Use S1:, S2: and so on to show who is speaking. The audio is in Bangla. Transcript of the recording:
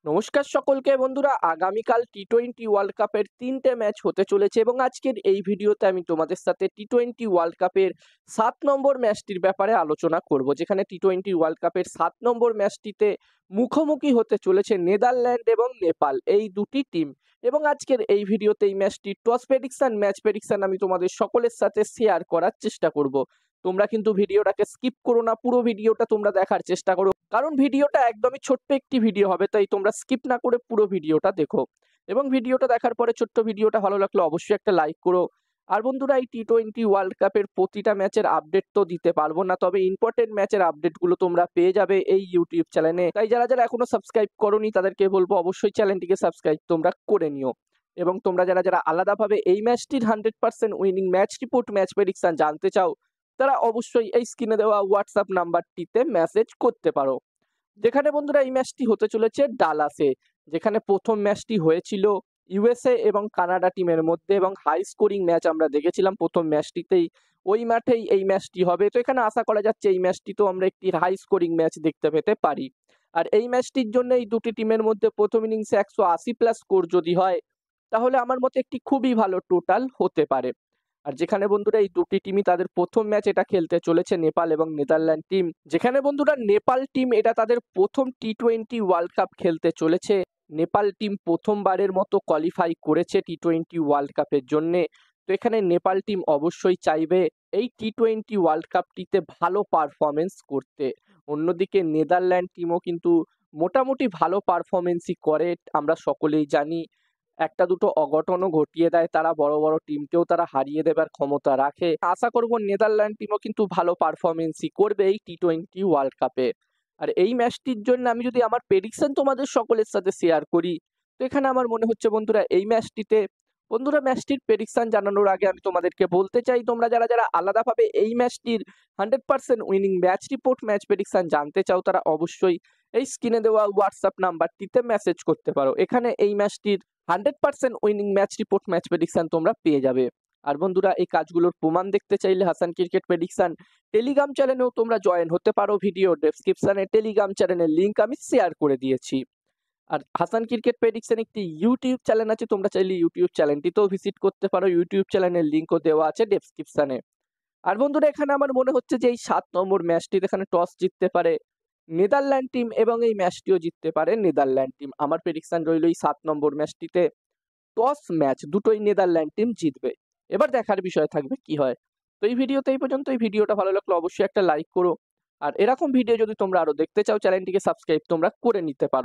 S1: নমস্কার সকলকে বন্ধুরা, আগামীকাল টি-20 ওয়ার্ল্ড কাপের ৩টে ম্যাচ হতে চলেছে এবং আজকের এই ভিডিওতে আমি তোমাদের সাথে টি-20 ওয়ার্ল্ড কাপের ৭ নম্বর ম্যাচটির ব্যাপারে আলোচনা করব, যেখানে টি-20 ওয়ার্ল্ড কাপের ৭ নম্বর ম্যাচটিতে মুখোমুখি হতে চলেছে নেদারল্যান্ড এবং নেপাল, এই দুটি টিম। এবং আজকের এই ভিডিওতে এই ম্যাচটির টস প্রেডিকশন, ম্যাচ প্রেডিকশন আমি তোমাদের সকলের সাথে শেয়ার করার চেষ্টা করব। তোমরা কিন্তু ভিডিওটাকে স্কিপ করো না, পুরো ভিডিওটা তোমরা দেখার চেষ্টা করো, কারণ ভিডিওটা একদমই ছোট্ট একটি ভিডিও হবে, তাই তোমরা স্কিপ না করে পুরো ভিডিওটা দেখো। এবং ভিডিওটা দেখার পরে ছোট্ট ভিডিওটা ভালো লাগলে অবশ্যই একটা লাইক করো। আর বন্ধুরা, এই টি-20 ওয়ার্ল্ড কাপের প্রতিটা ম্যাচের আপডেট তো দিতে পারবো না, তবে ইম্পর্টেন্ট ম্যাচের আপডেটগুলো তোমরা পেয়ে যাবে এই ইউটিউব চ্যানেলে। তাই যারা যারা এখনো সাবস্ক্রাইব করোনি তাদেরকে বলবো অবশ্যই চ্যানেলটিকে সাবস্ক্রাইব তোমরা করে নিও। এবং তোমরা যারা যারা আলাদাভাবে এই ম্যাচটির 100% winning match report, match prediction জানতে চাও, তারা অবশ্যই এই স্ক্রিনে দেওয়া হোয়াটসঅ্যাপ নাম্বারটিতে মেসেজ করতে পারো। যেখানে বন্ধুরা এই ম্যাচটি হতে চলেছে ডালাসে, যেখানে প্রথম ম্যাচটি হয়েছিল ইউএসএ এবং কানাডা টিমের মধ্যে এবং হাই স্কোরিং ম্যাচ আমরা দেখেছিলাম প্রথম ম্যাচটিতেই। ওই মাঠেই এই ম্যাচটি হবে, তো এখানে আশা করা যাচ্ছে এই ম্যাচটিতেও আমরা একটি হাই স্কোরিং ম্যাচ দেখতে পেতে পারি। আর এই ম্যাচটির জন্য এই দুটি টিমের মধ্যে প্রথম ইনিংসে 180+ স্কোর যদি হয়, তাহলে আমার মতে একটি খুবই ভালো টোটাল হতে পারে। আর যেখানে বন্ধুরা এই দুটি টিমই তাদের প্রথম ম্যাচ এটা খেলতে চলেছে নেপাল এবং নেদারল্যান্ড টিম, যেখানে বন্ধুরা নেপাল টিম এটা তাদের প্রথম টি-20 ওয়ার্ল্ড কাপ খেলতে চলেছে। নেপাল টিম প্রথমবারের মতো কোয়ালিফাই করেছে টি-20 ওয়ার্ল্ড কাপের জন্যে। তো এখানে নেপাল টিম অবশ্যই চাইবে এই টি-20 ওয়ার্ল্ড কাপটিতে ভালো পারফরমেন্স করতে। অন্যদিকে নেদারল্যান্ড টিমও কিন্তু মোটামুটি ভালো পারফরমেন্সই করে, আমরা সকলেই জানি। একটা দুটো অঘটনও ঘটিয়ে দেয় তারা, বড় বড় টিমকেও তারা হারিয়ে দেবার ক্ষমতা রাখে। আশা করব নেদারল্যান্ড টিমও কিন্তু ভালো পারফরমেন্সই করবে এই টি-20 ওয়ার্ল্ড কাপে। আর এই ম্যাচটির জন্য আমি যদি আমার প্রেডিকশন তোমাদের সকলের সাথে শেয়ার করি, তো এখানে আমার মনে হচ্ছে বন্ধুরা এই ম্যাচটিতে, বন্ধুরা ম্যাচটির প্রেডিকশন জানানোর আগে আমি তোমাদেরকে বলতে চাই, তোমরা যারা যারা আলাদাভাবে এই ম্যাচটির 100% winning match report, match prediction জানতে চাও, তারা অবশ্যই এই স্ক্রিনে দেওয়া হোয়াটসঅ্যাপ নাম্বারটিতে মেসেজ করতে পারো। এখানে এই ম্যাচটির 100% winning match report, match prediction তোমরা পেয়ে যাবে। আর বন্ধুরা, এই কাজগুলোর প্রমাণ দেখতে চাইলে হাসান ক্রিকেট প্রেডিকশন টেলিগ্রাম চ্যানেলেও তোমরা জয়েন হতে পারো। ভিডিও ডেসক্রিপশনে টেলিগ্রাম চ্যানেলের লিঙ্ক আমি শেয়ার করে দিয়েছি। আর হাসান ক্রিকেট প্রেডিকশন একটি ইউটিউব চ্যানেল আছে, তোমরা চাইলে ইউটিউব চ্যানেলটিতেও ভিজিট করতে পারো, ইউটিউব চ্যানেলের লিঙ্কও দেওয়া আছে ডেসক্রিপশনে। আর বন্ধুরা, এখানে আমার মনে হচ্ছে যে এই 7 নম্বর ম্যাচটিতে এখানে টস জিততে পারে নেদারল্যান্ড টিম এবং এই ম্যাচটিও জিততে পারে নেদারল্যান্ড টিম। আমার প্রেডিকশন রইল এই 7 নম্বর ম্যাচটিতে টস ম্যাচ দুটোই নেদারল্যান্ড টিম জিতবে। এবার দেখার বিষয় থাকবে কি হয়। তো এই ভিডিওতে এই পর্যন্ত। এই ভিডিওটা ভালো লাগলে অবশ্যই একটা লাইক করো। আর এরকম ভিডিও যদি তোমরা আরো দেখতে চাও, চ্যানেলটিকে সাবস্ক্রাইব তোমরা করে নিতে পারো।